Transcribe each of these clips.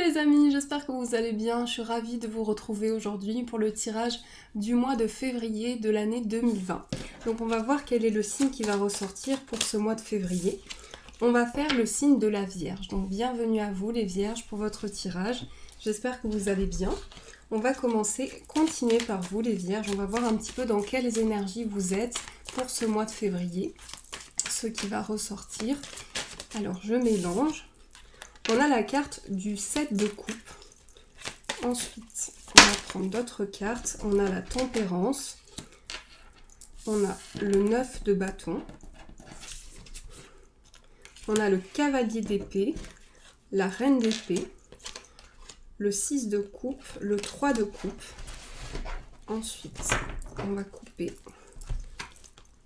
les amis, j'espère que vous allez bien. Je suis ravie de vous retrouver aujourd'hui pour le tirage du mois de février de l'année 2020. Donc on va voir quel est le signe qui va ressortir pour ce mois de février. On va faire le signe de la Vierge. Donc bienvenue à vous les Vierges pour votre tirage. J'espère que vous allez bien. On va continuer par vous les Vierges. On va voir un petit peu dans quelles énergies vous êtes pour ce mois de février. Ce qui va ressortir. Alors je mélange. On a la carte du 7 de coupe. Ensuite, on va prendre d'autres cartes. On a la tempérance. On a le 9 de bâton. On a le cavalier d'épée. La reine d'épée. Le 6 de coupe. Le 3 de coupe. Ensuite, on va couper.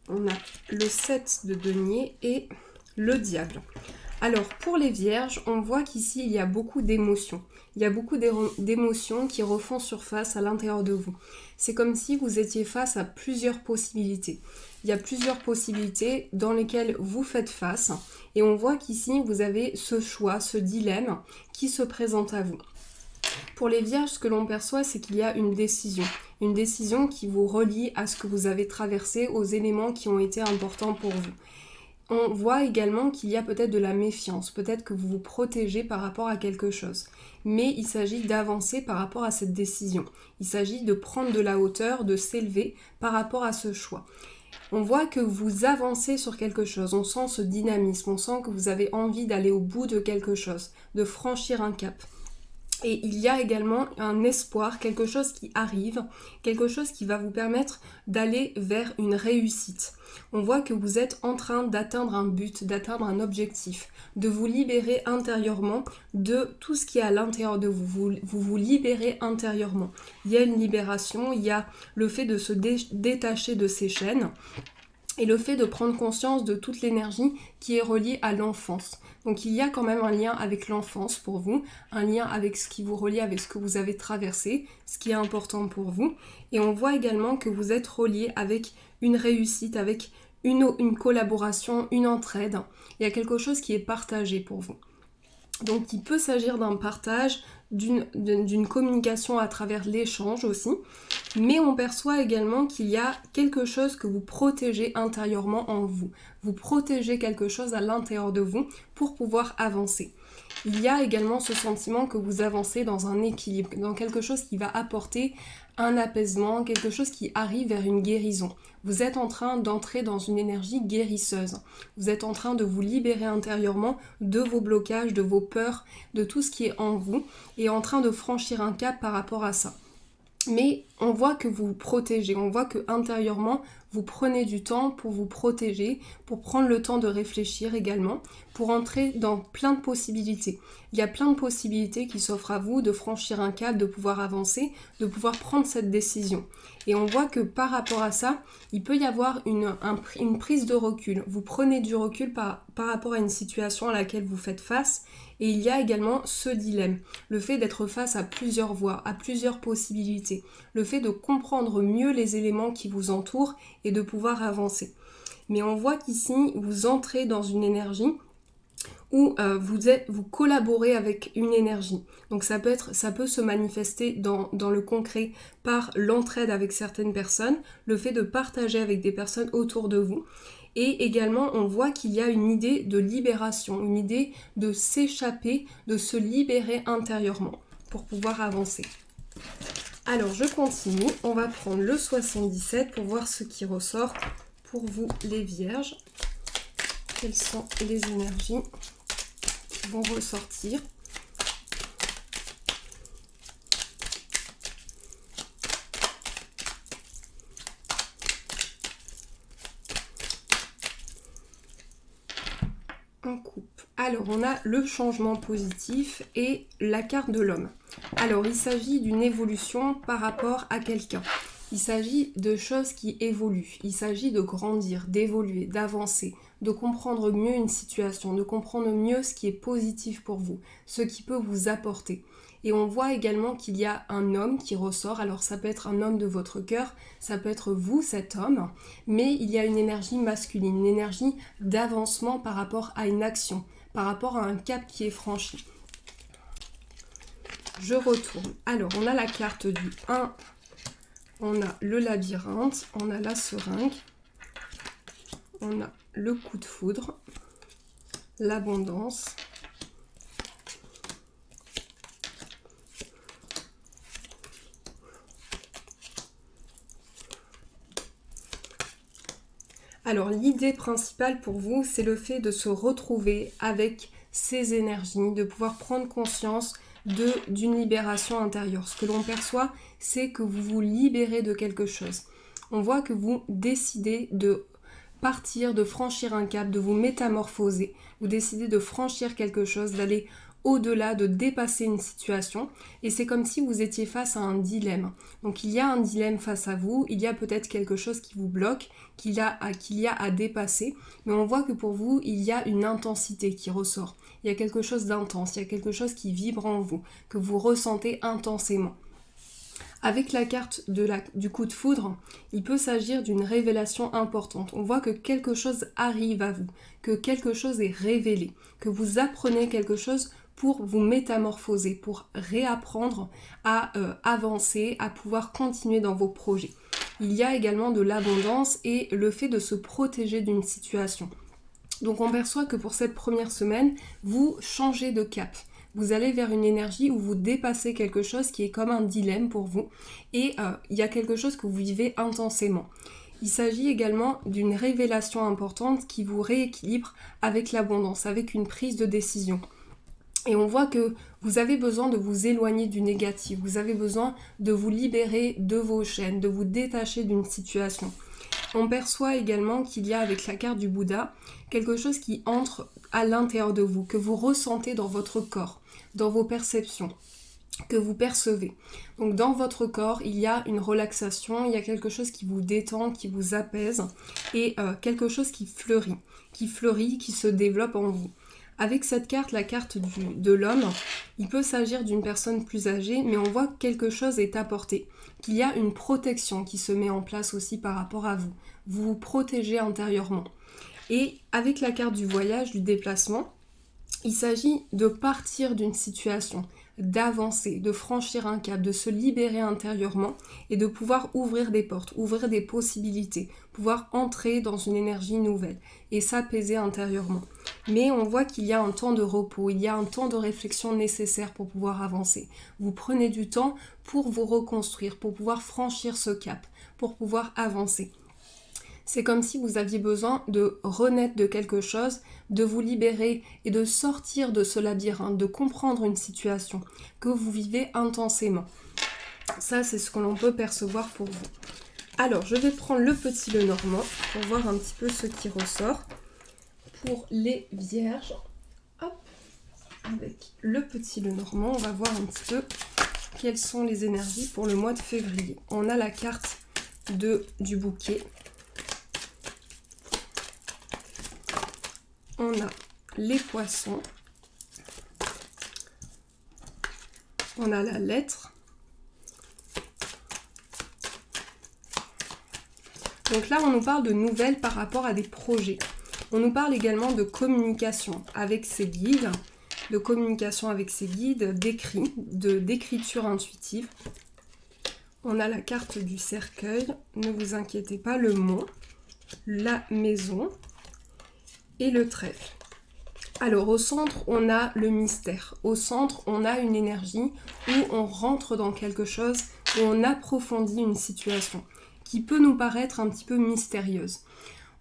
On a le 7 de denier et le diable. Alors, pour les Vierges, on voit qu'ici, il y a beaucoup d'émotions. Il y a beaucoup d'émotions qui refont surface à l'intérieur de vous. C'est comme si vous étiez face à plusieurs possibilités. Il y a plusieurs possibilités dans lesquelles vous faites face. Et on voit qu'ici, vous avez ce choix, ce dilemme qui se présente à vous. Pour les Vierges, ce que l'on perçoit, c'est qu'il y a une décision. Une décision qui vous relie à ce que vous avez traversé, aux éléments qui ont été importants pour vous. On voit également qu'il y a peut-être de la méfiance, peut-être que vous vous protégez par rapport à quelque chose. Mais il s'agit d'avancer par rapport à cette décision. Il s'agit de prendre de la hauteur, de s'élever par rapport à ce choix. On voit que vous avancez sur quelque chose, on sent ce dynamisme, on sent que vous avez envie d'aller au bout de quelque chose, de franchir un cap. Et il y a également un espoir, quelque chose qui arrive, quelque chose qui va vous permettre d'aller vers une réussite. On voit que vous êtes en train d'atteindre un but, d'atteindre un objectif, de vous libérer intérieurement de tout ce qui est à l'intérieur de vous. Vous vous libérez intérieurement. Il y a une libération, il y a le fait de se détacher de ces chaînes. Et le fait de prendre conscience de toute l'énergie qui est reliée à l'enfance. Donc il y a quand même un lien avec l'enfance pour vous, un lien avec ce qui vous relie, avec ce que vous avez traversé, ce qui est important pour vous. Et on voit également que vous êtes relié avec une réussite, avec une collaboration, une entraide. Il y a quelque chose qui est partagé pour vous. Donc il peut s'agir d'un partage, d'une communication à travers l'échange aussi, mais on perçoit également qu'il y a quelque chose que vous protégez intérieurement en vous. Vous protégez quelque chose à l'intérieur de vous pour pouvoir avancer. Il y a également ce sentiment que vous avancez dans un équilibre, dans quelque chose qui va apporter un apaisement, quelque chose qui arrive vers une guérison. Vous êtes en train d'entrer dans une énergie guérisseuse. Vous êtes en train de vous libérer intérieurement de vos blocages, de vos peurs, de tout ce qui est en vous et en train de franchir un cap par rapport à ça. Mais on voit que vous vous protégez, on voit que intérieurement vous prenez du temps pour vous protéger, pour prendre le temps de réfléchir également, pour entrer dans plein de possibilités. Il y a plein de possibilités qui s'offrent à vous de franchir un cap, de pouvoir avancer, de pouvoir prendre cette décision. Et on voit que par rapport à ça, il peut y avoir une prise de recul. Vous prenez du recul par rapport à une situation à laquelle vous faites face. Et il y a également ce dilemme, le fait d'être face à plusieurs voies, à plusieurs possibilités, le fait de comprendre mieux les éléments qui vous entourent et de pouvoir avancer. Mais on voit qu'ici, vous entrez dans une énergie où vous collaborez avec une énergie. Donc ça peut se manifester dans le concret par l'entraide avec certaines personnes, le fait de partager avec des personnes autour de vous. Et également, on voit qu'il y a une idée de libération, une idée de s'échapper, de se libérer intérieurement pour pouvoir avancer. Alors, je continue. On va prendre le 77 pour voir ce qui ressort pour vous, les Vierges. Quelles sont les énergies qui vont ressortir ? On coupe. Alors, on a le changement positif et la carte de l'homme. Alors, il s'agit d'une évolution par rapport à quelqu'un. Il s'agit de choses qui évoluent. Il s'agit de grandir, d'évoluer, d'avancer, de comprendre mieux une situation, de comprendre mieux ce qui est positif pour vous, ce qui peut vous apporter. Et on voit également qu'il y a un homme qui ressort, alors ça peut être un homme de votre cœur, ça peut être vous cet homme, mais il y a une énergie masculine, une énergie d'avancement par rapport à une action, par rapport à un cap qui est franchi. je retourne. Alors, on a la carte du 1, on a le labyrinthe, on a la seringue, on a le coup de foudre, l'abondance, alors l'idée principale pour vous, c'est le fait de se retrouver avec ces énergies, de pouvoir prendre conscience d'une libération intérieure. Ce que l'on perçoit, c'est que vous vous libérez de quelque chose. On voit que vous décidez de partir, de franchir un cap, de vous métamorphoser. Vous décidez de franchir quelque chose, d'aller au-delà, de dépasser une situation. Et c'est comme si vous étiez face à un dilemme. Donc il y a un dilemme face à vous, il y a peut-être quelque chose qui vous bloque, qu'il y a à dépasser. Mais on voit que pour vous, il y a une intensité qui ressort. Il y a quelque chose d'intense, il y a quelque chose qui vibre en vous, que vous ressentez intensément. Avec la carte du coup de foudre, il peut s'agir d'une révélation importante. On voit que quelque chose arrive à vous, que quelque chose est révélé, que vous apprenez quelque chose pour vous métamorphoser, pour réapprendre à avancer, à pouvoir continuer dans vos projets. Il y a également de l'abondance et le fait de se protéger d'une situation. Donc on perçoit que pour cette première semaine, vous changez de cap. Vous allez vers une énergie où vous dépassez quelque chose qui est comme un dilemme pour vous et il y a quelque chose que vous vivez intensément. Il s'agit également d'une révélation importante qui vous rééquilibre avec l'abondance, avec une prise de décision. Et on voit que vous avez besoin de vous éloigner du négatif, vous avez besoin de vous libérer de vos chaînes, de vous détacher d'une situation. On perçoit également qu'il y a avec la carte du Bouddha quelque chose qui entre à l'intérieur de vous, que vous ressentez dans votre corps, dans vos perceptions, que vous percevez. Donc dans votre corps, il y a une relaxation, il y a quelque chose qui vous détend, qui vous apaise et quelque chose qui fleurit, qui se développe en vous. Avec cette carte, la carte de l'homme, il peut s'agir d'une personne plus âgée, mais on voit que quelque chose est apporté, qu'il y a une protection qui se met en place aussi par rapport à vous. Vous vous protégez intérieurement. Et avec la carte du voyage, du déplacement, il s'agit de partir d'une situation, d'avancer, de franchir un cap, de se libérer intérieurement et de pouvoir ouvrir des portes, ouvrir des possibilités, pouvoir entrer dans une énergie nouvelle et s'apaiser intérieurement. Mais on voit qu'il y a un temps de repos, il y a un temps de réflexion nécessaire pour pouvoir avancer. Vous prenez du temps pour vous reconstruire, pour pouvoir franchir ce cap, pour pouvoir avancer. C'est comme si vous aviez besoin de renaître de quelque chose, de vous libérer et de sortir de ce labyrinthe, de comprendre une situation que vous vivez intensément. Ça, c'est ce que l'on peut percevoir pour vous. Alors, je vais prendre le petit Lenormand pour voir un petit peu ce qui ressort. Pour les vierges, hop, avec le petit Lenormand, on va voir un petit peu quelles sont les énergies pour le mois de février. On a la carte du bouquet. On a les poissons, on a la lettre, donc là on nous parle de nouvelles par rapport à des projets. On nous parle également de communication avec ses guides, d'écriture intuitive. On a la carte du cercueil, ne vous inquiétez pas, le mont, la maison et le trèfle. Alors au centre, on a le mystère. Au centre, on a une énergie où on rentre dans quelque chose, où on approfondit une situation qui peut nous paraître un petit peu mystérieuse.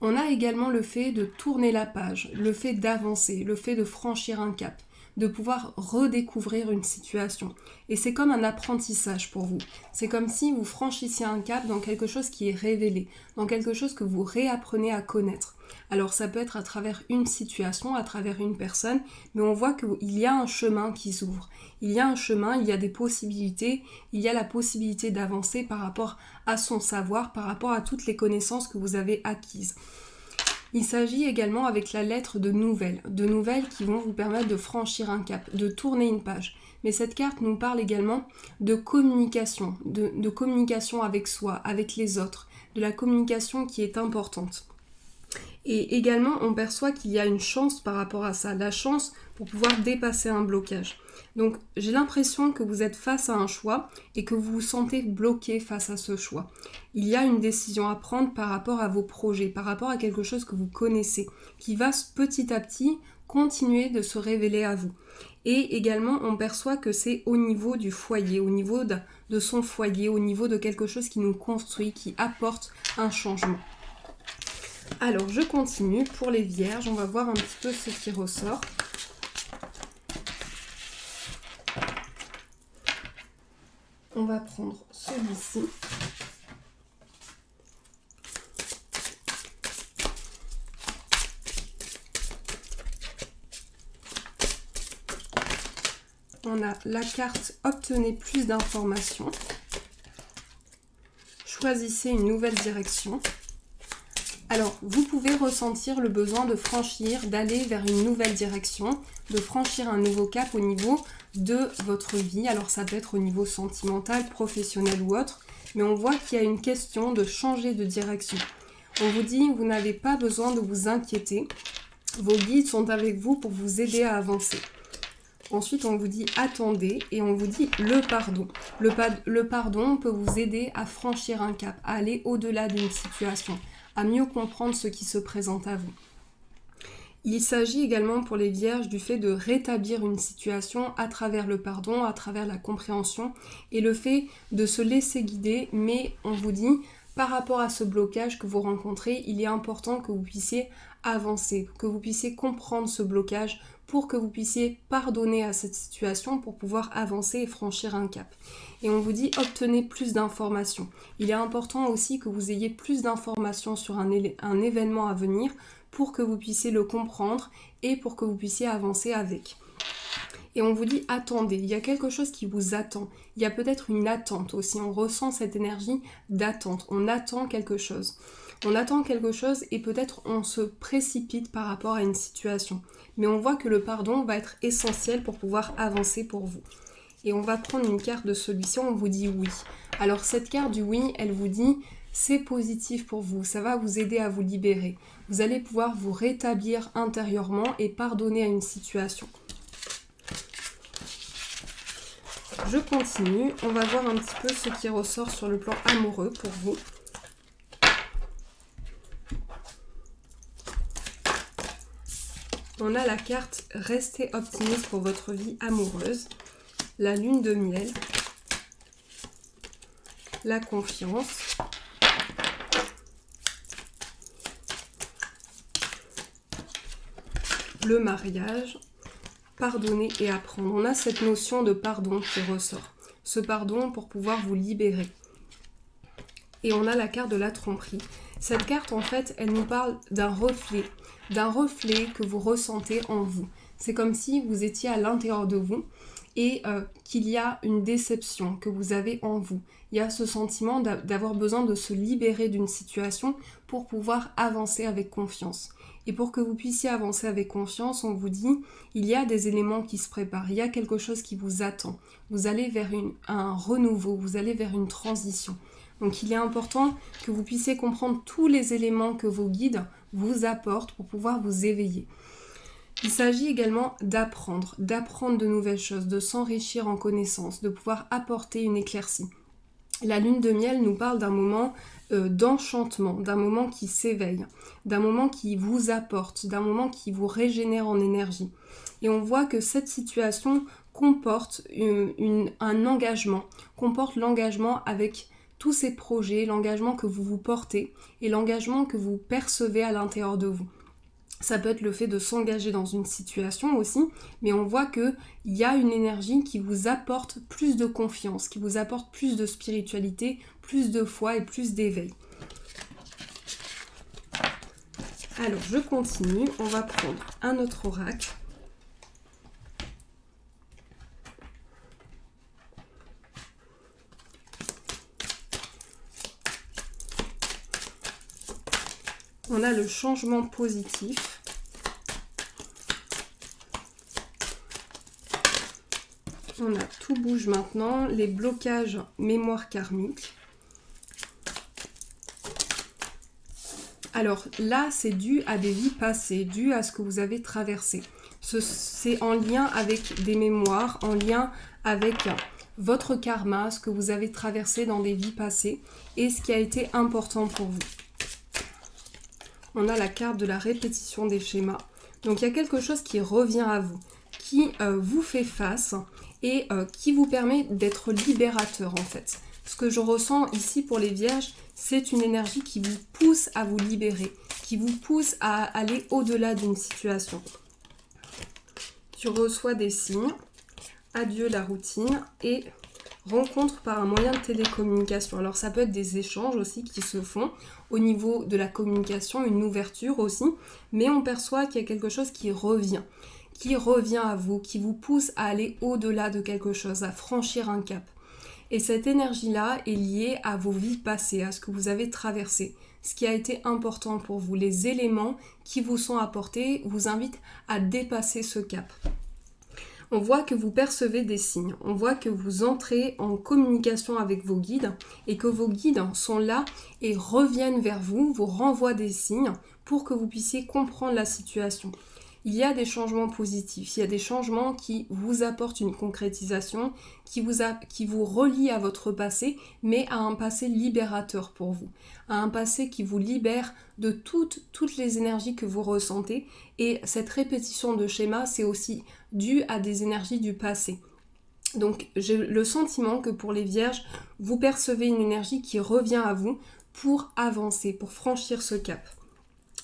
On a également le fait de tourner la page, le fait d'avancer, le fait de franchir un cap, de pouvoir redécouvrir une situation. Et c'est comme un apprentissage pour vous. C'est comme si vous franchissiez un cap dans quelque chose qui est révélé, dans quelque chose que vous réapprenez à connaître. Alors ça peut être à travers une situation, à travers une personne, mais on voit qu'il y a un chemin qui s'ouvre. Il y a un chemin, il y a des possibilités, il y a la possibilité d'avancer par rapport à son savoir, par rapport à toutes les connaissances que vous avez acquises. Il s'agit également avec la lettre de nouvelles qui vont vous permettre de franchir un cap, de tourner une page. Mais cette carte nous parle également de communication, de communication avec soi, avec les autres, de la communication qui est importante. Et également, on perçoit qu'il y a une chance par rapport à ça, la chance pour pouvoir dépasser un blocage. Donc, j'ai l'impression que vous êtes face à un choix et que vous vous sentez bloqué face à ce choix. Il y a une décision à prendre par rapport à vos projets, par rapport à quelque chose que vous connaissez, qui va petit à petit continuer de se révéler à vous. Et également, on perçoit que c'est au niveau du foyer, au niveau de son foyer, au niveau de quelque chose qui nous construit, qui apporte un changement. Alors, je continue pour les vierges. On va voir un petit peu ce qui ressort. On va prendre celui-ci. On a la carte « Obtenez plus d'informations ». Choisissez une nouvelle direction. Alors, vous pouvez ressentir le besoin de franchir, d'aller vers une nouvelle direction, de franchir un nouveau cap au niveau de votre vie. Alors, ça peut être au niveau sentimental, professionnel ou autre, mais on voit qu'il y a une question de changer de direction. On vous dit, vous n'avez pas besoin de vous inquiéter. Vos guides sont avec vous pour vous aider à avancer. Ensuite, on vous dit attendez et on vous dit le pardon. Le pardon peut vous aider à franchir un cap, à aller au-delà d'une situation, à mieux comprendre ce qui se présente à vous. Il s'agit également pour les vierges du fait de rétablir une situation à travers le pardon, à travers la compréhension et le fait de se laisser guider, mais on vous dit par rapport à ce blocage que vous rencontrez, il est important que vous puissiez avancer, que vous puissiez comprendre ce blocage pour que vous puissiez pardonner à cette situation pour pouvoir avancer et franchir un cap. Et on vous dit obtenez plus d'informations. Il est important aussi que vous ayez plus d'informations sur un événement à venir pour que vous puissiez le comprendre et pour que vous puissiez avancer avec. Et on vous dit attendez, il y a quelque chose qui vous attend. Il y a peut-être une attente aussi, on ressent cette énergie d'attente, on attend quelque chose. On attend quelque chose et peut-être on se précipite par rapport à une situation. Mais on voit que le pardon va être essentiel pour pouvoir avancer pour vous. Et on va prendre une carte de celui-ci, on vous dit oui. Alors cette carte du oui, elle vous dit c'est positif pour vous, ça va vous aider à vous libérer. Vous allez pouvoir vous rétablir intérieurement et pardonner à une situation. Je continue, on va voir un petit peu ce qui ressort sur le plan amoureux pour vous. On a la carte « Restez optimiste pour votre vie amoureuse », la lune de miel, la confiance, le mariage, pardonner et apprendre. On a cette notion de pardon qui ressort. Ce pardon pour pouvoir vous libérer. Et on a la carte de la tromperie. Cette carte, en fait, elle nous parle d'un reflet que vous ressentez en vous. C'est comme si vous étiez à l'intérieur de vous et qu'il y a une déception que vous avez en vous. Il y a ce sentiment d'avoir besoin de se libérer d'une situation pour pouvoir avancer avec confiance. Et pour que vous puissiez avancer avec confiance, on vous dit, il y a des éléments qui se préparent, il y a quelque chose qui vous attend. Vous allez vers un renouveau, vous allez vers une transition. Donc il est important que vous puissiez comprendre tous les éléments que vos guides vous apportent pour pouvoir vous éveiller. Il s'agit également d'apprendre de nouvelles choses, de s'enrichir en connaissances, de pouvoir apporter une éclaircie. La lune de miel nous parle d'un moment d'enchantement, d'un moment qui s'éveille, d'un moment qui vous apporte, d'un moment qui vous régénère en énergie. Et on voit que cette situation comporte un engagement, comporte l'engagement avec tous ces projets, l'engagement que vous vous portez et l'engagement que vous percevez à l'intérieur de vous. Ça peut être le fait de s'engager dans une situation aussi, mais on voit qu'il y a une énergie qui vous apporte plus de confiance, qui vous apporte plus de spiritualité, plus de foi et plus d'éveil. Alors, je continue. On va prendre un autre oracle. On a le changement positif. On a tout bouge maintenant, les blocages mémoire karmique. Alors là, c'est dû à des vies passées, dû à ce que vous avez traversé. C'est en lien avec des mémoires, en lien avec votre karma, ce que vous avez traversé dans des vies passées et ce qui a été important pour vous. On a la carte de la répétition des schémas. Donc il y a quelque chose qui revient à vous, qui vous fait face et qui vous permet d'être libérateur en fait. Ce que je ressens ici pour les vierges, c'est une énergie qui vous pousse à vous libérer, qui vous pousse à aller au-delà d'une situation. Tu reçois des signes, adieu la routine et rencontre par un moyen de télécommunication. Alors ça peut être des échanges aussi qui se font au niveau de la communication, une ouverture aussi, mais on perçoit qu'il y a quelque chose qui revient à vous, qui vous pousse à aller au-delà de quelque chose, à franchir un cap. Et cette énergie-là est liée à vos vies passées, à ce que vous avez traversé, ce qui a été important pour vous. Les éléments qui vous sont apportés vous invitent à dépasser ce cap. On voit que vous percevez des signes, on voit que vous entrez en communication avec vos guides et que vos guides sont là et reviennent vers vous, vous renvoient des signes pour que vous puissiez comprendre la situation. Il y a des changements positifs, il y a des changements qui vous apportent une concrétisation, qui vous relient à votre passé, mais à un passé libérateur pour vous, à un passé qui vous libère de toutes les énergies que vous ressentez. Et cette répétition de schéma, c'est aussi dû à des énergies du passé. Donc j'ai le sentiment que pour les vierges, vous percevez une énergie qui revient à vous pour avancer, pour franchir ce cap.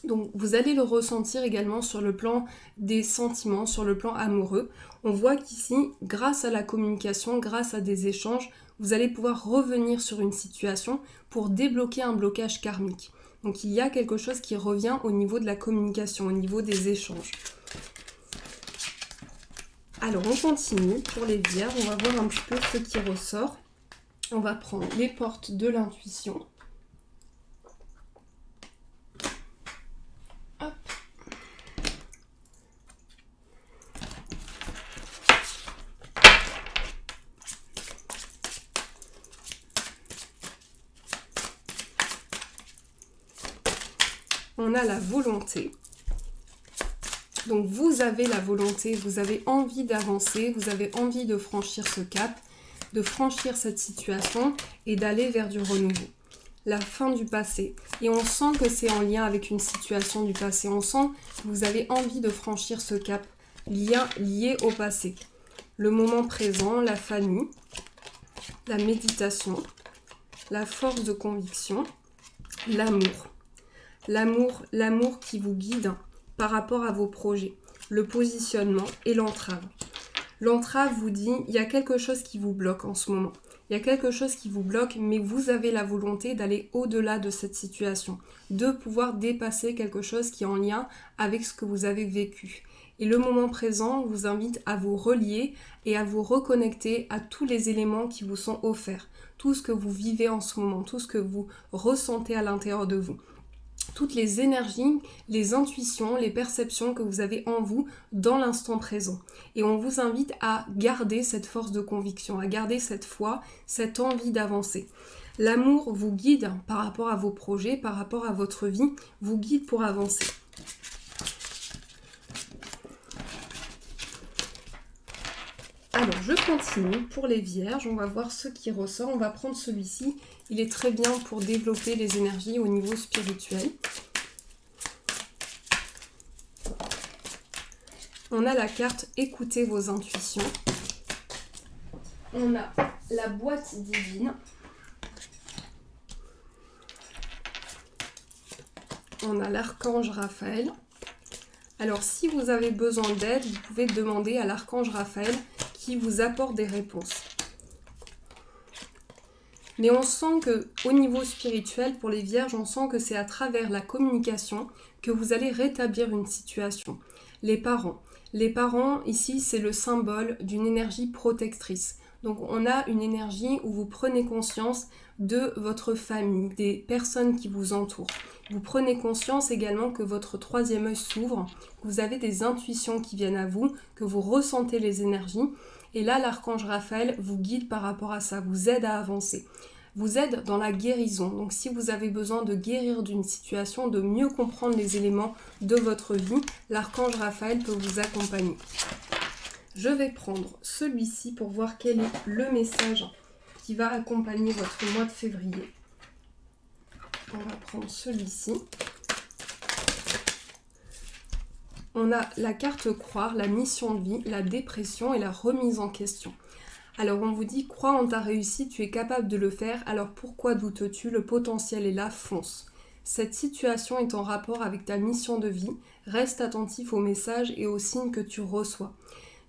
Donc vous allez le ressentir également sur le plan des sentiments, sur le plan amoureux. On voit qu'ici, grâce à la communication, grâce à des échanges, vous allez pouvoir revenir sur une situation pour débloquer un blocage karmique. Donc il y a quelque chose qui revient au niveau de la communication, au niveau des échanges. Alors on continue pour les vierges, on va voir un petit peu ce qui ressort. On va prendre les portes de l'intuition. On a la volonté. Donc vous avez la volonté, vous avez envie d'avancer, vous avez envie de franchir ce cap, de franchir cette situation et d'aller vers du renouveau. La fin du passé. Et on sent que c'est en lien avec une situation du passé. On sent que vous avez envie de franchir ce cap lié au passé. Le moment présent, la famille, la méditation, la force de conviction, l'amour. L'amour qui vous guide par rapport à vos projets, le positionnement et l'entrave. L'entrave vous dit, il y a quelque chose qui vous bloque en ce moment. Il y a quelque chose qui vous bloque, mais vous avez la volonté d'aller au-delà de cette situation, de pouvoir dépasser quelque chose qui est en lien avec ce que vous avez vécu. Et le moment présent vous invite à vous relier et à vous reconnecter à tous les éléments qui vous sont offerts, tout ce que vous vivez en ce moment, tout ce que vous ressentez à l'intérieur de vous. Toutes les énergies, les intuitions, les perceptions que vous avez en vous dans l'instant présent. Et on vous invite à garder cette force de conviction, à garder cette foi, cette envie d'avancer. L'amour vous guide par rapport à vos projets, par rapport à votre vie, vous guide pour avancer. Alors, je continue pour les vierges, on va voir ce qui ressort. On va prendre celui-ci. Il est très bien pour développer les énergies au niveau spirituel. On a la carte « Écoutez vos intuitions ». On a la boîte divine. On a l'archange Raphaël. Alors, si vous avez besoin d'aide, vous pouvez demander à l'archange Raphaël qui vous apporte des réponses. Mais on sent que au niveau spirituel, pour les vierges, on sent que c'est à travers la communication que vous allez rétablir une situation. Les parents, ici, c'est le symbole d'une énergie protectrice. Donc on a une énergie où vous prenez conscience de votre famille, des personnes qui vous entourent. Vous prenez conscience également que votre troisième œil s'ouvre, que vous avez des intuitions qui viennent à vous, que vous ressentez les énergies. Et là, l'archange Raphaël vous guide par rapport à ça, vous aide à avancer. vous aide dans la guérison. Donc si vous avez besoin de guérir d'une situation, de mieux comprendre les éléments de votre vie, l'archange Raphaël peut vous accompagner. Je vais prendre celui-ci pour voir quel est le message qui va accompagner votre mois de février. On va prendre celui-ci. On a la carte croire, la mission de vie, la dépression et la remise en question. Alors on vous dit, crois en ta réussite, tu es capable de le faire, alors pourquoi doutes-tu? Le potentiel est là, fonce. Cette situation est en rapport avec ta mission de vie, reste attentif aux messages et aux signes que tu reçois.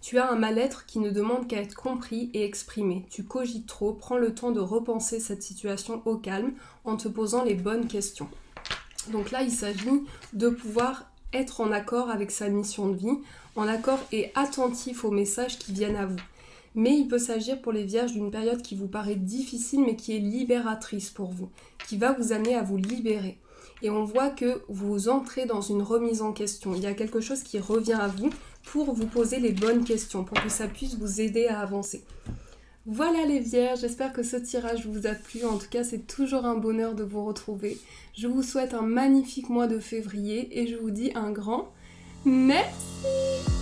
Tu as un mal-être qui ne demande qu'à être compris et exprimé. Tu cogites trop, prends le temps de repenser cette situation au calme en te posant les bonnes questions. Donc là, il s'agit de pouvoir être en accord avec sa mission de vie, en accord et attentif aux messages qui viennent à vous. Mais il peut s'agir pour les vierges d'une période qui vous paraît difficile mais qui est libératrice pour vous, qui va vous amener à vous libérer. Et on voit que vous entrez dans une remise en question. Il y a quelque chose qui revient à vous pour vous poser les bonnes questions, pour que ça puisse vous aider à avancer. Voilà les vierges, j'espère que ce tirage vous a plu. En tout cas, c'est toujours un bonheur de vous retrouver. Je vous souhaite un magnifique mois de février et je vous dis un grand merci.